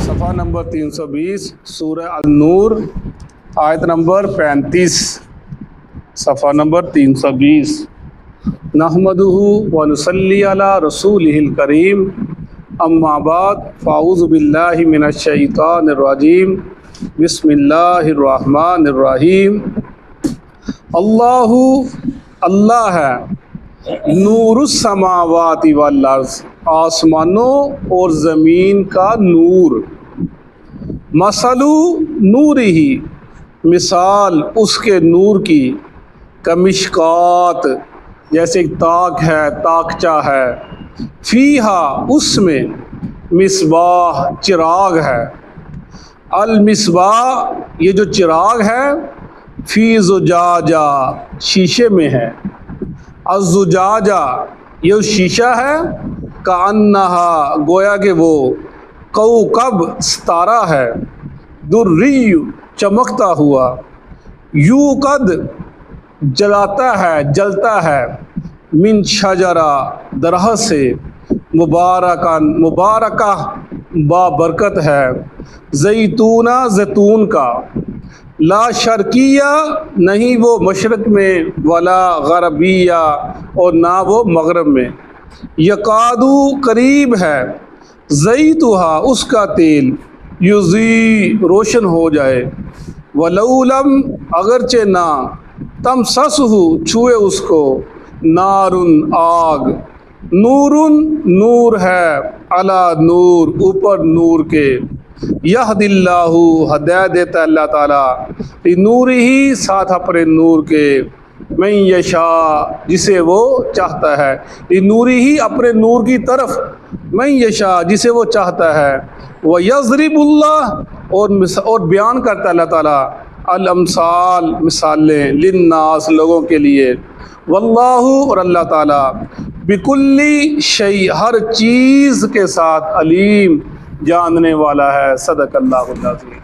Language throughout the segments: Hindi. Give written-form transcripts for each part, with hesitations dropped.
सफ़ा नंबर 320 सूरह अन-नूर आयत नंबर 35। सफ़ा नंबर 320। नहमदुहु व नुसल्ली अला रसूलिहिल करीम, अम्मा बाद फ़ाऊज़ु बिल्लाहि मिनश शैतानिर रजीम, बिस्मिल्लाहिर रहमानिर रहीम। अल्लाहु अल्लाह है, नूरुस समावाति वल अर्ज़, आसमानों और ज़मीन का नूर। मसलू नूरिही, मिसाल उसके नूर की, कमिशकात, जैसे एक ताक है, ताकचा है, फीहा उसमें, मिसबाह चिराग है, अल मिसबाह ये जो चिराग है, फी ज़ुजाजा शीशे में है, अज़्ज़ुजाजा ये शीशा है, कान्नहा गोया के वो, कौकब सितारा है, दुर्रियु चमकता हुआ, यूकद जलाता है जलता है, मिन शजरा दरह से, मुबारकन मुबारका बाबरकत है, जैतूना जैतून का, ला शर्किया नहीं वो मशरक़ में, वला गरबिया और ना वो मगरब में, यकादू करीब है, ज़ैतुहा उसका तेल, युज़ी रोशन हो जाए, वलौलम अगरचे ना, तम ससहु छुए उसको, नारुन आग, नूरुन नूर है, अला नूर ऊपर नूर के, यहदिल्लाहु हदायत देता है अल्लाह ताला, नूर ही साथ अपने नूर के, मैं यशा जिसे वो चाहता है, नूरी ही अपने नूर की तरफ, मैं यशा जिसे वो चाहता है, वह यज़रिबुल्लाह और बयान करता है अल्लाह ताला, अल अमसाल मिसालें, लिन्नास लोगों के लिए, वल्लाहु और अल्लाह ताला, बिकुल्ली शै हर चीज़ के साथ, अलीम जानने वाला है। सदक़ल्लाहुल अज़ीम।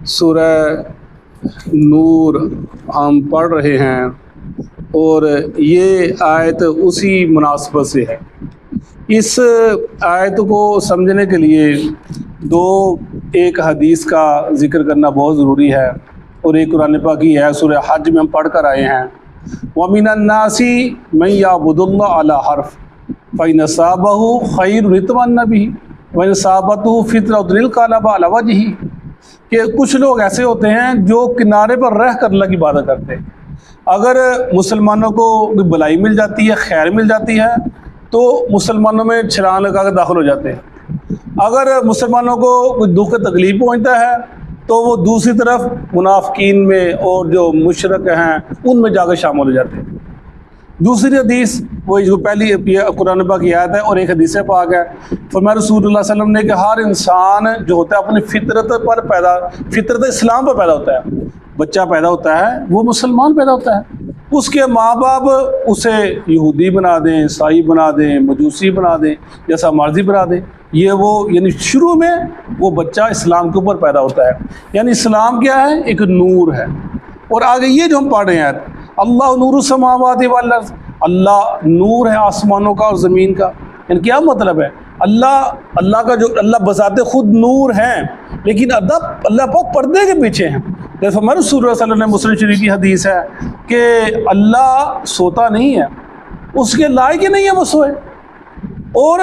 सूरह नूर हम पढ़ रहे हैं और ये आयत उसी मुनासबत से है। इस आयत को समझने के लिए एक हदीस का ज़िक्र करना बहुत ज़रूरी है और एक कुरान पाक की है, सूरह हज में हम पढ़ कर आए हैं, वमिनन नासी मन याबुदुल्लाह अला हर्फ फ़इन साबहु खैरुन इत्मन्ना बिही व साबतहु फितरतुल क़लबा अला वजही, कि कुछ लोग ऐसे होते हैं जो किनारे पर रह कर अल्लाह की इबादत करते हैं। अगर मुसलमानों को कोई भलाई मिल जाती है, खैर मिल जाती है, तो मुसलमानों में छलांग लगा कर दाखिल हो जाते हैं। अगर मुसलमानों को कोई दुख तकलीफ़ पहुंचता है तो वो दूसरी तरफ मुनाफिकीन में और जो मुशरक हैं उनमें जाकर शामिल हो जाते हैं। दूसरी हदीस वो जो पहली कुरान पाक की आयत है और एक हदीस पाक है, फरमाया रसूलुल्लाह सल्लल्लाहु अलैहि वसल्लम ने कि हर इंसान जो होता है अपनी फितरत इस्लाम पर पैदा होता है। बच्चा पैदा होता है वो मुसलमान पैदा होता है, उसके माँ बाप उसे यहूदी बना दें, ईसाई बना दें, मजूसी बना दें, जैसा मर्जी बना दें, ये वो यानी शुरू में वो बच्चा इस्लाम के ऊपर पैदा होता है। यानी इस्लाम क्या है? एक नूर है। और आगे ये जो हम पढ़ रहे हैं, अल्लाह नूरुस समावाति वल अर्ज़, अल्लाह नूर है आसमानों का और ज़मीन का। यानी क्या मतलब है? अल्लाह का जो अल्लाह बज़ाते खुद नूर हैं, लेकिन अल्लाह पाक पर्दे के पीछे हैं। जैसे हमारे रसूल सल्लल्लाहु अलैहि वसल्लम ने मुस्लिम शरीफ की हदीस है कि अल्लाह सोता नहीं है, उसके लायक ही नहीं है वो सोए। और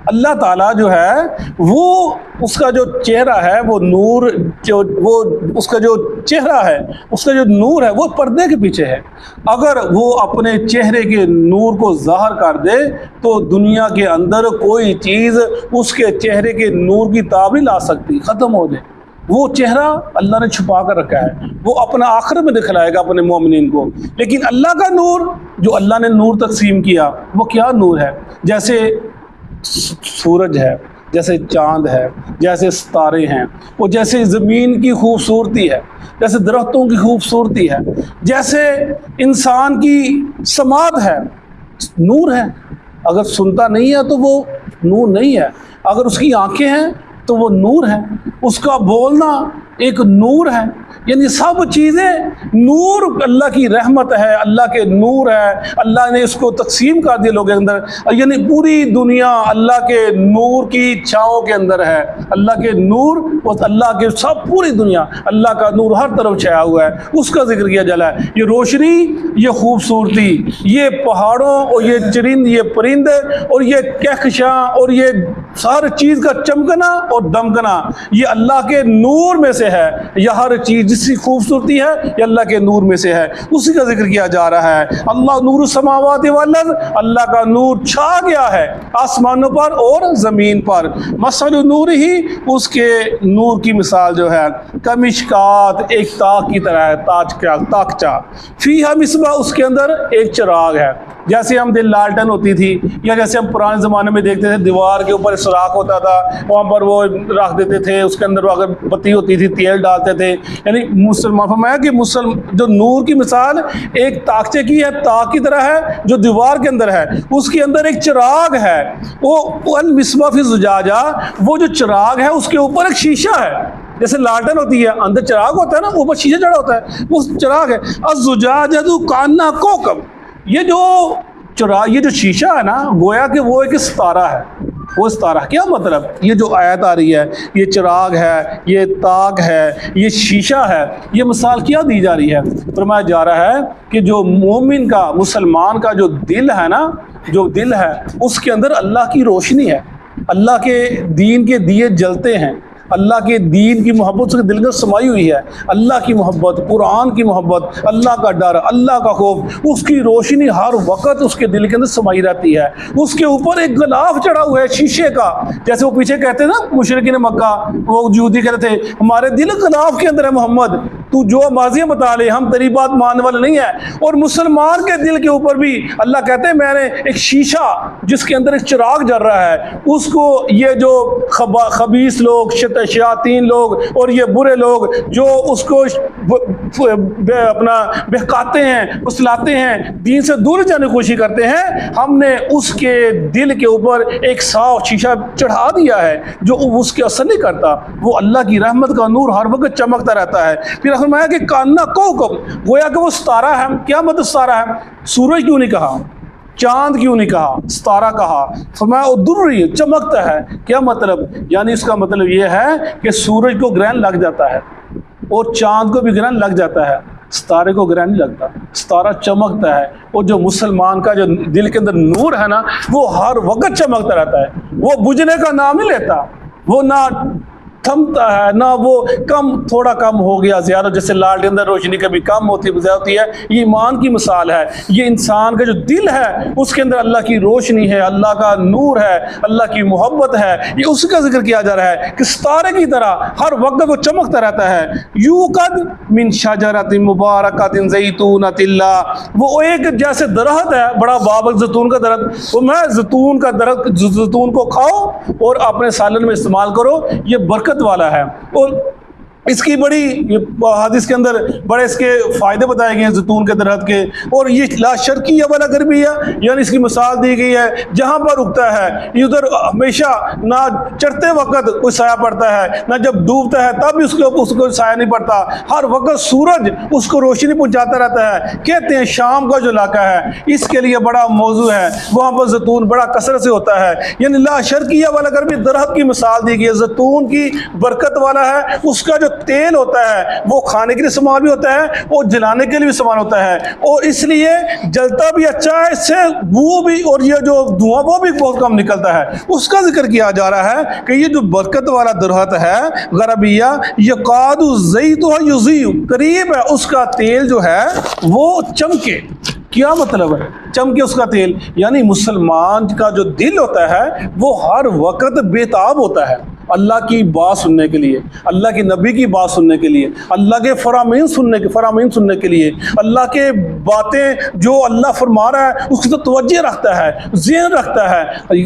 अल्लाह ताला जो है वो उसका जो चेहरा है वो नूर, जो वो उसका जो चेहरा है, उसका जो नूर है वो पर्दे के पीछे है। अगर वो अपने चेहरे के नूर को ज़ाहिर कर दे तो दुनिया के अंदर कोई चीज़ उसके चेहरे के नूर की ताब नहीं ला सकती, ख़त्म हो जाए। वो चेहरा अल्लाह ने छुपा कर रखा है, वो अपना आखिरत में दिखलाएगा अपने मोमिनीन को। लेकिन अल्लाह का नूर जो अल्लाह ने नूर तकसीम किया वो क्या नूर है? जैसे सूरज है, जैसे चाँद है, जैसे सितारे हैं, और जैसे ज़मीन की खूबसूरती है, जैसे दरख्तों की खूबसूरती है, जैसे इंसान की समात है, नूर है। अगर सुनता नहीं है तो वो नूर नहीं है, अगर उसकी आंखें हैं तो वो नूर है, उसका बोलना एक नूर है। यानी सब चीज़ें नूर, अल्लाह की रहमत है, अल्लाह के नूर है, अल्लाह ने इसको तकसीम कर दिया लोगों के अंदर। यानी पूरी दुनिया अल्लाह के नूर की छाँव के अंदर है। अल्लाह के नूर और अल्लाह के सब, पूरी दुनिया अल्लाह का नूर हर तरफ छाया हुआ है, उसका जिक्र किया जा रहा है। ये रोशनी, ये खूबसूरती, ये पहाड़ों और ये चरिंद, ये परिंदे और ये कहकशां और ये हर चीज़ का चमकना और दमकना, ये अल्लाह के नूर में से है। यह हर चीज़ जिसकी खूबसूरती है ये अल्लाह के नूर में से है, उसी का जिक्र किया जा रहा है। अल्लाह नूर समावाति वल अर्ज़, अल्लाह का नूर छा गया है आसमानों पर और ज़मीन पर। मसल नूर ही, उसके नूर की मिसाल जो है कमिश्कात, एक ताक की तरह है, ताकचा। फीहा मिसबाह, उसके अंदर एक चिराग है। जैसे हम दिल लालटेन होती थी, या जैसे हम पुराने ज़माने में देखते थे दीवार के ऊपर सुराख होता था, वहाँ पर वो रख देते थे, उसके अंदर अगर बत्ती होती थी तेल डालते थे। यानी मुसलमान फरमाया कि जो नूर की मिसाल एक ताकचे की है, ताक की तरह है जो दीवार के अंदर है, उसके अंदर एक चिराग है। वो अल मिसबाह फी ज़ुजाजा, वो जो चिराग है उसके ऊपर एक शीशा है। जैसे लालटेन होती है, अंदर चिराग होता है ना, ऊपर शीशा चढ़ा होता है, वो चिराग है। अज़्ज़ुजाजतु कान्ना कोकब, ये जो शीशा है ना, गोया कि वो एक सितारा है। वो सितारा क्या मतलब, ये जो आयत आ रही है, ये चिराग है, ये ताक है, ये शीशा है, ये मिसाल क्या दी जा रही है? फरमाया जा रहा है कि जो मोमिन का, मुसलमान का जो दिल है ना, जो दिल है उसके अंदर अल्लाह की रोशनी है, अल्लाह के दीन के दिए जलते हैं, अल्लाह के दीन की मोहब्बत उसके दिल में समाई हुई है। अल्लाह की मोहब्बत, कुरान की मोहब्बत, अल्लाह का डर, अल्लाह का खौफ, उसकी रोशनी हर वक्त उसके दिल के अंदर समाई रहती है। उसके ऊपर एक गिलाफ चढ़ा हुआ है शीशे का। जैसे वो पीछे कहते हैं ना मुशरिकीन मक्का, वो यहूदी कहते थे हमारे दिल गिलाफ के अंदर है मोहम्मद, तू जो माजियाँ बता ले, हम तेरी बात मानने वाले नहीं है। और मुसलमान के दिल के ऊपर भी अल्लाह कहते हैं मैंने एक शीशा जिसके अंदर एक चिराग जल रहा है, उसको ये जो खबीस लोग, शयातीन लोग और ये बुरे लोग जो उसको अपना बहकाते हैं, उसलाते हैं, दीन से दूर जाने की कोशिश करते हैं, हमने उसके दिल के ऊपर एक साफ शीशा चढ़ा दिया है जो उसके असर नहीं करता। वो अल्लाह की रहमत का नूर हर वक्त चमकता रहता है। फिर फरमाया कि कान्ना कौकब, गोया कि वो सितारा है। क्या मतलब सितारा है? सूरज क्यों नहीं कहा, चांद क्यों नहीं कहा, सितारा कहा। फरमाया दुर्री, चमकता है। क्या मतलब? यानी इसका मतलब ये है कि सूरज को ग्रहण लग जाता है और चांद को भी ग्रहण लग जाता है, सितारे को ग्रहण नहीं लगता, सितारा चमकता है। और जो मुसलमान का जो दिल के अंदर नूर है ना, वो हर वक्त चमकता रहता है, वो बुझने का नाम ही लेता, वो ना थमता है ना वो कम, थोड़ा कम हो गया ज़्यादा, जैसे लाल के अंदर रोशनी कभी कम होती है। ये ईमान की मिसाल है। ये इंसान का जो दिल है उसके अंदर अल्लाह की रोशनी है, अल्लाह का नूर है, अल्लाह की मोहब्बत है। ये उसका जिक्र किया जा रहा है कि सितारे की तरह हर वक्त वो चमकता रहता है। यूक़द मिन शजरतिन मुबारकतिन ज़ैतूनतिल्ला, वो एक जैसे दरख्त है, बड़ा बाबक जैतून का दरख्त। वो मैं जैतून का दरख्त, जैतून को खाओ और अपने सालन में इस्तेमाल करो, ये बरकत वाला है। और इसकी बड़ी हदीस के अंदर बड़े इसके फ़ायदे बताए गए हैं जैतून के दरख्त के। और ये ला शर्की वाला गर्बिया, यानी इसकी मिसाल दी गई है जहाँ पर उगता है उधर हमेशा ना चढ़ते वक्त कोई साया पड़ता है, ना जब डूबता है तब भी उसको साया नहीं पड़ता, हर वक्त सूरज उसको रोशनी पहुँचाता रहता है। कहते हैं शाम का जो इलाका है इसके लिए बड़ा मौजू है, वहाँ पर जैतून बड़ा कसरत से होता है। यानी ला शर्की वाला गर्बी दरख्त की मिसाल दी गई है, जैतून की बरकत वाला है। उसका जो तेल होता है वो खाने के लिए इस्तेमाल भी होता है और जलाने के लिए भी इस्तेमाल होता है, और इसलिए जलता भी अच्छा है, इससे वो भी और ये जो धुआं वो भी बहुत कम निकलता है। उसका जिक्र किया जा रहा है कि ये जो बरकत वाला दरख्त है गरबिया, यकादु ज़ैतुहा युज़ीउ, करीब है उसका तेल जो है वो चमके। क्या मतलब है चमके उसका तेल? यानी मुसलमान का जो दिल होता है वो हर वक्त बेताब होता है अल्लाह की बात सुनने के लिए, अल्लाह के नबी की बात सुनने के लिए, अल्लाह के फरामीन सुनने के लिए, अल्लाह के बातें जो अल्लाह फरमा रहा है उसकी तो तवज्जो रखता है, ज़हन रखता है।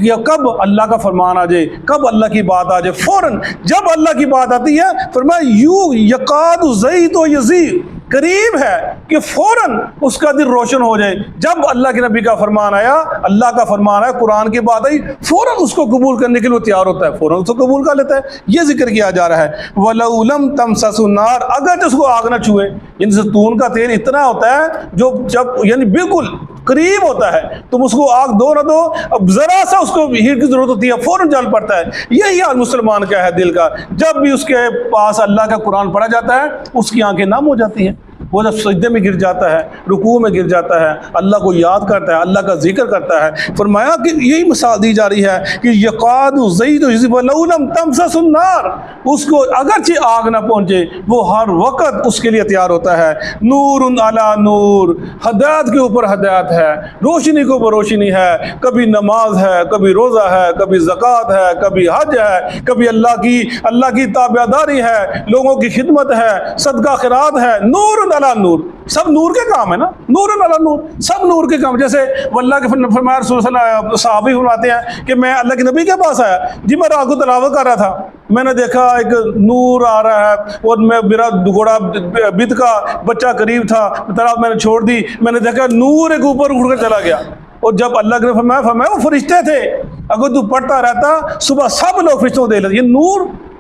या कब अल्लाह का फरमान आ जाए, कब अल्लाह की बात आ जाए, फ़ौरन जब अल्लाह की बात आती है फरमाया यू यकादु ज़ैतु यज़ीद, करीब है कि फौरन उसका दिल रोशन हो जाए। जब अल्लाह के नबी का फरमान आया, अल्लाह का फरमान आया, कुरान की बात आई, फौरन उसको कबूल करने के लिए तैयार होता है, फौरन उसको कबूल कर लेता है। ये जिक्र किया जा रहा है वलौलम तमससुन्नार, अगर उसको आग न छुए। यानी ज़ैतून का तेल इतना होता है जो जब यानी बिल्कुल करीब होता है, तुम उसको आग दो ना दो, अब जरा सा उसको हीट की जरूरत होती है, फौरन जल पड़ता है। यही हाल मुसलमान का है दिल का। जब भी उसके पास अल्लाह का कुरान पढ़ा जाता है, उसकी आंखें नम हो जाती हैं। वो जब सजदे में गिर जाता है, रुकू में गिर जाता है, अल्लाह को याद करता है, अल्लाह का जिक्र करता है। फरमाया कि यही मिसाल दी जा रही है कि यकादु ज़ैदु युज़िबुलम तमससुन्नार, उसको अगरचे आग ना पहुंचे, वो हर वक्त उसके लिए तैयार होता है। नूरुन अला नूर, हदायत के ऊपर हदायत है, रोशनी के ऊपर रोशनी है। कभी नमाज है, कभी रोज़ा है, कभी ज़कात है, कभी हज है, कभी अल्लाह की ताबेदारी है, लोगों की खिदमत है, सदका खैरात है। नूरुन अला नूर, सब नूर के काम है ना, नूर अला नूर, सब नूर के काम। जैसे अल्लाह के फरमाया रसूल सहाबी फरमाते हैं कि मैं अल्लाह के नबी के पास आया जी, मैं रात को तलावत कर रहा था, मैंने देखा एक नूर आ रहा है और मैं मेरा घोड़ा बिद का बच्चा करीब था, तलावत मैंने छोड़ दी, मैंने देखा नूर एक ऊपर उड़ कर चला गया। और जब अल्लाह ने फरमाया वो फरिश्ते थे, अगर तू पढ़ता रहता सुबह सब लोग फरिश्तों को देख लेते।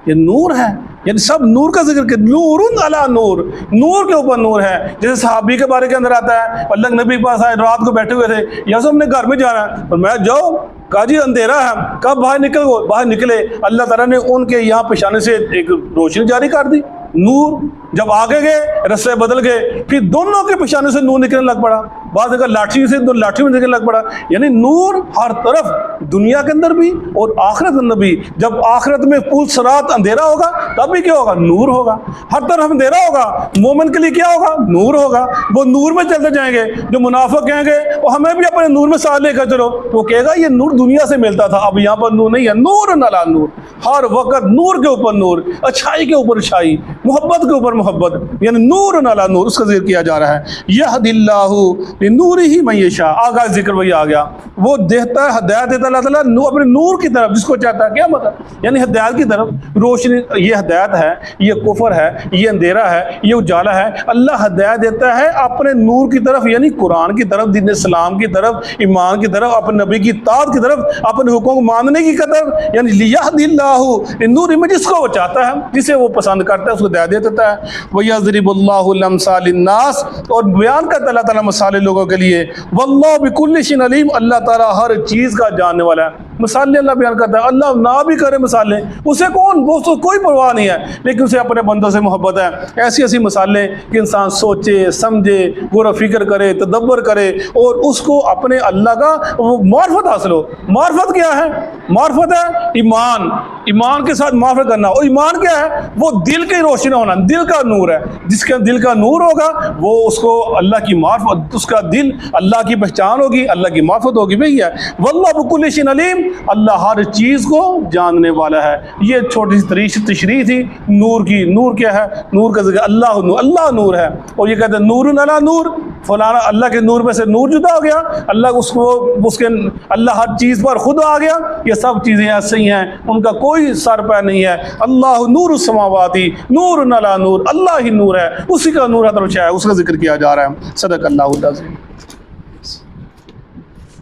ये नूर है, यानी सब नूर का जिक्र कर, नूरुन अला नूर, नूर के ऊपर नूर है। जैसे सहाबी के बारे के अंदर आता है, अल्लाह के नबी के पास आए, रात को बैठे हुए थे, या हमने घर में जाना है, और मैं जाओ, कहा जी अंधेरा है, कब बाहर निकले, अल्लाह ताला ने उनके यहाँ पेशाने से एक रोशनी जारी कर दी, नूर। जब आगे गए रस्ते बदल गए, फिर दोनों के पेशाने से नूर निकलने लग पड़ा, बाद अगर लाठी से दो लाठी में निकलने लग पड़ा। यानी नूर हर तरफ, दुनिया के अंदर भी और आखिरत के अंदर भी। जब आखिरत में पुल सरात अंधेरा होगा, तब भी क्या होगा, नूर होगा। हर तरफ अंधेरा होगा, मोमिन के लिए क्या होगा, नूर होगा, वो नूर में चलते जाएंगे। जो मुनाफिक कहेंगे वो हमें भी अपने नूर में साथ लेकर चलो, वो कहेगा ये नूर दुनिया से मिलता था, अब यहाँ पर नूर नहीं है। नूर अला नूर, हर वक्त नूर के ऊपर नूर, अच्छाई के ऊपर अच्छाई, मोहब्बत के ऊपर मोहब्बत, यानी नूर अला नूर, उसका जिक्र किया जा रहा है। यहदिल्लाहु लिनूरिही मन यशा, आगा जिक्र वही आ गया, वो देता है हदायत देता है अल्लाह ताला अपने नूर की तरफ, जिसको चाहता है। क्या मतलब, यानी हदायत की तरफ, रोशनी, ये हदायत है, ये कुफर है, ये अंधेरा है, ये उजाला है। अल्लाह हदायत देता है अपने नूर की तरफ, यानी कुरान की तरफ, दीन इस्लाम की तरफ, ईमान की तरफ, अपने नबी की ताअत की तरफ, अपने हुक्म को मानने की तरफ। यानी लियहदिल्लाहु लिनूरिही में, जिसको वो चाहता है, जिसे वो पसंद करता है, उसको हदायत देता है। वयज़रिबुल्लाहु लम्साल लिन्नास, और बयान करता है अल्लाह ताला मसाले लोगों के लिए। वल्लाहु बिकुल्लि शैइन अलीम, अल्लाह ताला हर चीज़ का जानने वाला है। मिसालें अल्लाह बयान करता है, अल्लाह ना भी करे मिसालें, उसे कौन, वो उसको कोई परवाह नहीं है, लेकिन उसे अपने बंदों से मोहब्बत है। ऐसी ऐसी मिसालें कि इंसान सोचे समझे, गौर फिक्र करे, तदब्बर करे, और उसको अपने अल्लाह का वो मार्फत हासिल हो। मार्फत क्या है, मार्फत है ईमान, ईमान के साथ मार्फत करना। और ईमान क्या है, वो दिल की रोशनी होना, दिल का नूर है। जिसका दिल का नूर होगा वो उसको अल्लाह की मार्फत, उसका दिल अल्लाह की पहचान होगी, अल्लाह की मार्फत होगी। वही है वल्लाहु बिकुल्लि शैइन अलीम, अल्लाह हर चीज़ को जानने वाला है। ये छोटी सी तशरीह थी नूर की। नूर क्या है, नूर का जिक्र, अल्लाह नूर है। और ये कहते हैं नूरुन अला नूर, फलाना अल्लाह के नूर में से नूर जुदा हो गया, अल्लाह उसके अल्लाह हर चीज़ पर खुद आ गया। ये सब चीज़ें ऐसे ही हैं, उनका कोई सर पैर नहीं है। अल्लाह नूरुस समावाती नूरुन अला नूर, अल्लाह ही नूर है, उसी का नूर हर है, उसका जिक्र किया जा रहा है। सदक़ल्लाहुल अज़ीम।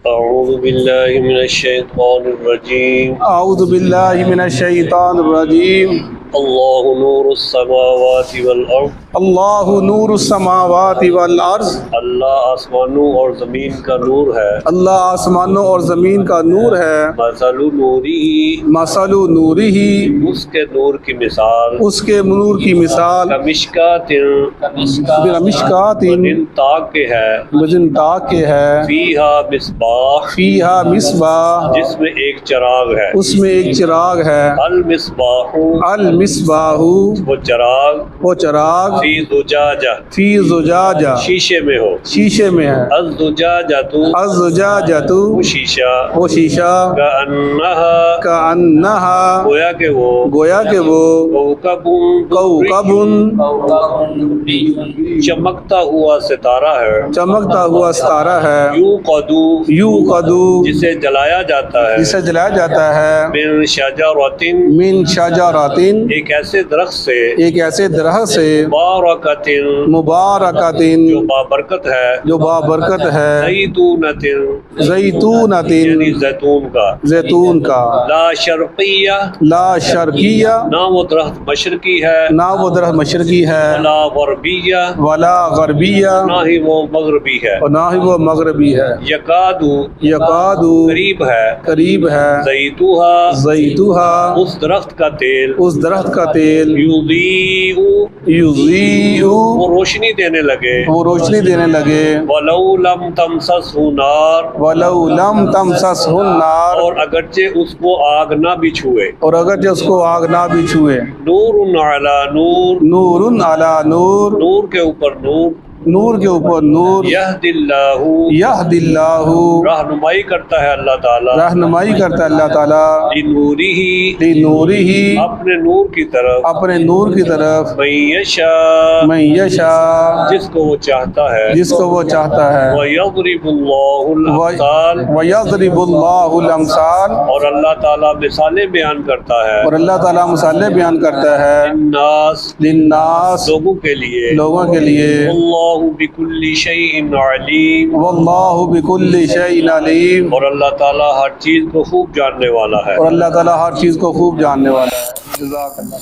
अऊज़ु बिल्लाहि मिनश शैतानिर रजीम। अऊज़ु बिल्लाहि मिनश शैतानिर रजीम। अल्लाहु नूरुस समावाति वल अर्ज़, अल्लाहु नूरुस समावाति वल अर्ज़, अल्लाह आसमानों और ज़मीन का नूर है। अल्लाह आसमानों और ज़मीन का नूर है। मसलु नूरिही, मसलु नूरिही, उसके नूर की मिसाल, उसके नूर की मिसाल, कमिश्कातिन, दिन ताक के है, वजन ताक के है, फीहा मिस्बाह, फीहा मिस्बाह, जिसमें एक चिराग है, उसमें एक चिराग है, अल मिस्बाहु, अल मिस्बाहु, वो चिराग, फी ज़ुजाजा, फी ज़ुजाजा, शीशे में हो, शीशे में है, अज़ ज़ुजाजतु, अज़ ज़ुजाजतु, वो शीशा, वो शीशा, का अन्नहा, गोया के वो कौकबुन, चमकता हुआ सितारा है, चमकता हुआ सितारा है, यूक़दू, जिसे जलाया जाता है, जिसे जलाया जाता है, मिन शजरतिन, मिन शजरतिन, एक ऐसे दरख्त से एक ऐसे दरख्त से मुबारकतिन मुबारकतिन जो बाबरकत है, जो बाबरकत है, ज़ैतूनतिन ज़ैतूनतिन यानी जैतून का, जैतून का, ला शर्किया ला शर्किया ना वो दरख्त मशरकी है, ना वो दरख्त मशरकी है, वला गरबिया वला गरबिया ना ही वो मगरबी है, और ना ही वो मगरबी है, यकादू यकादू करीब है, करीब है, ज़ैतूहा ज़ैतूहा उस दरख्त का तेल, उस दरख्त का तेल, युज़ीउ युज़ीउ वो रोशनी देने लगे, वो रोशनी देने लगे, वलौ लम तमससहु नार वलौ लम तमससहु नार और अगरचे उसको आग ना भी छुए, और अगर जो उसको आग ना भी छुए, नूरुन अला नूर नूरुन अला नूर, नूर के ऊपर नूर, नूर के ऊपर नूर, यहदिल्लाहु यहदिल्लाहु रहनुमाई करता है अल्लाह ताला, रहनुमाई करता है अल्लाह ताला, लिनूरिही लिनूरिही अपने नूर की तरफ, अपने नूर की तरफ, मैयशा मैं यशा जिसको वो चाहता है, जिसको वो चाहता है, वयज़रिबुल्लाहुल अमसाल वयज़रिबुल्लाहुल अमसाल और अल्लाह ताला मिसालें बयान करता है, और अल्लाह ताला मिसालें बयान करता है, नास लिन्नास लोगों के लिए, लोगों के लिए, अल्लाहु बिकुल्ली शैइन अलीम वल्लाहु बिकुल्ली शैइन अलीम और अल्लाह ताला हर चीज को खूब जानने वाला है। और अल्लाह ताला हर चीज़ को खूब जानने वाला है। जज़ाकल्लाह।